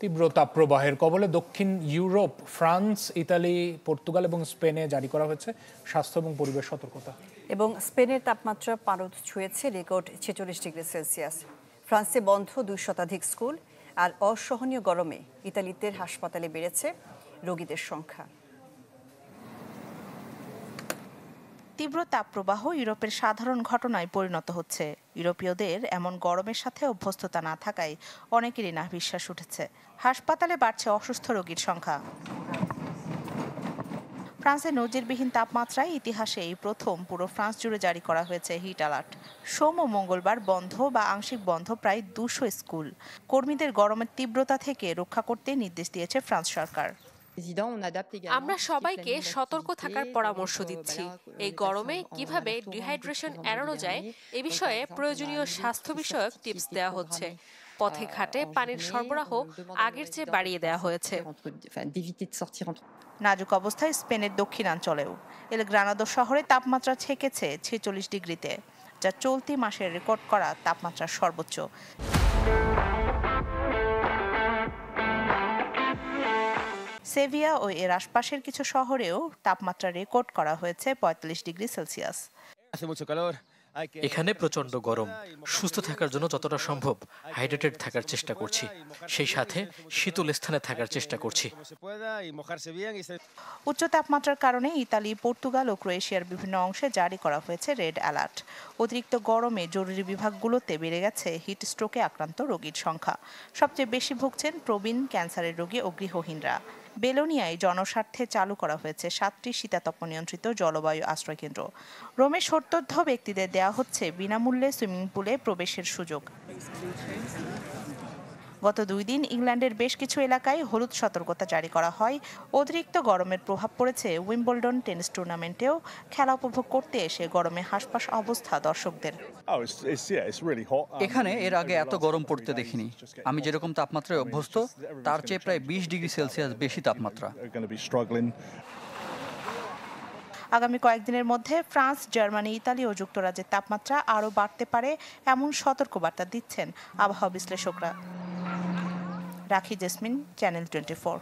তীব্র তাপপ্রবাহের কবলে দক্ষিণ ইউরোপ, ফ্রান্স, ইতালি, পর্তুগাল এবং স্পেনে জারি করা হয়েছে স্বাস্থ্য এবং পরিবেশ সতর্কতা। এবং স্পেনের তাপমাত্রা পারদ ছুঁয়েছে রেকর্ড 46 ডিগ্রি সেলসিয়াস। ফ্রান্সে বন্ধ 2 শতাধিক স্কুল। আর অসহনীয় গরমে ইতালিতে হাসপাতালে বেড়েছে রোগীদের সংখ্যা। তীব্র তাপপ্রবাহ ইউরোপের সাধারণ ঘটনায় পরিণত হচ্ছে। ইউরোপীয়দের এমন গরমের সাথে অভ্যস্ততা না থাকায় অনেকেরই নাভিশ্বাস উঠেছে। হাসপাতালে বাড়ছে অসুস্থ রোগীর সংখ্যা। ফ্রান্সে নজিরবিহীন তাপমাত্রায় ইতিহাসে এই প্রথম পুরো ফ্রান্স জুড়ে জারি করা হয়েছে হিট অ্যালার্ট। সোম ও মঙ্গলবার বন্ধ বা আংশিক বন্ধ প্রায় 200 স্কুল। কর্মীদের গরমের তীব্রতা থেকে রক্ষা করতে নির্দেশ দিয়েছে ফ্রান্স সরকার। আমরা সবাইকে সতর্ক থাকার পরামর্শ দিচ্ছি। এই গরমে কিভাবে ডিহাইড্রেশন এড়ানো যায় এ বিষয়ে প্রয়োজনীয় স্বাস্থ্য বিষয়ক টিপস দেওয়া হচ্ছে। পথে ঘাটে পানির সরবরাহ আগের চেয়ে বাড়িয়ে দেওয়া হয়েছে। নাজুক অবস্থায় স্পেনের দক্ষিণাঞ্চলেও এল গ্রানাদো শহরে তাপমাত্রা ছেকেছে 46 ডিগ্রিতে, যা চলতি মাসের রেকর্ড করা তাপমাত্রার সর্বোচ্চ। সেভিয়া ও এর আশপাশের কিছু শহরেও তাপমাত্রা রেকর্ড করা হয়েছে 45 ডিগ্রি সেলসিয়াস। এখানে প্রচন্ড গরম। সুস্থ থাকার জন্য যতটা সম্ভব হাইড্রেটেড থাকার চেষ্টা করছি, সেই সাথে শীতল স্থানে থাকার চেষ্টা করছি। উচ্চ তাপমাত্রার কারণে ইতালি, পর্তুগাল ও ক্রোয়েশিয়ার বিভিন্ন অংশে জারি করা হয়েছে রেড অ্যালার্ট। অতিরিক্ত গরমে জরুরি বিভাগগুলোতে বেড়ে গেছে হিট স্ট্রোকে আক্রান্ত রোগীর সংখ্যা। সবচেয়ে বেশি ভুগছেন প্রবীণ, ক্যান্সারের রোগী ও গৃহহীনরা। বেলোনিয়ায় জনস্বার্থে চালু করা হয়েছে 7টি শীতাতপ নিয়ন্ত্রিত জলবায়ু আশ্রয়কেন্দ্র। রোমে সত্তর্ধ ব্যক্তিদের দেওয়া হচ্ছে বিনামূল্যে সুইমিং পুলে প্রবেশের সুযোগ। গত 2 দিন ইংল্যান্ডের বেশ কিছু এলাকায় হলুদ সতর্কতা জারি করা হয়। অতিরিক্ত গরমের প্রভাব পড়েছে উইম্বলডন টেনিস টুর্নামেন্টেও। খেলা উপভোগ করতে এসে গরমে হাসপাস অবস্থা দর্শকদের। এখানে এর আগে এত গরম পড়তে দেখিনি। আমি যেরকম তাপমাত্রায় অভ্যস্ত তার চেয়ে প্রায় 20 ডিগ্রি সেলসিয়াস বেশি তাপমাত্রা। আগামী কয়েকদিনের মধ্যে ফ্রান্স, জার্মানি, ইতালি ও যুক্তরাজ্যের তাপমাত্রা আরও বাড়তে পারে এমন সতর্কবার্তা দিচ্ছেন আবহাওয়া বিশ্লেষকরা। রাখি জেসমিন, চ্যানেল 24।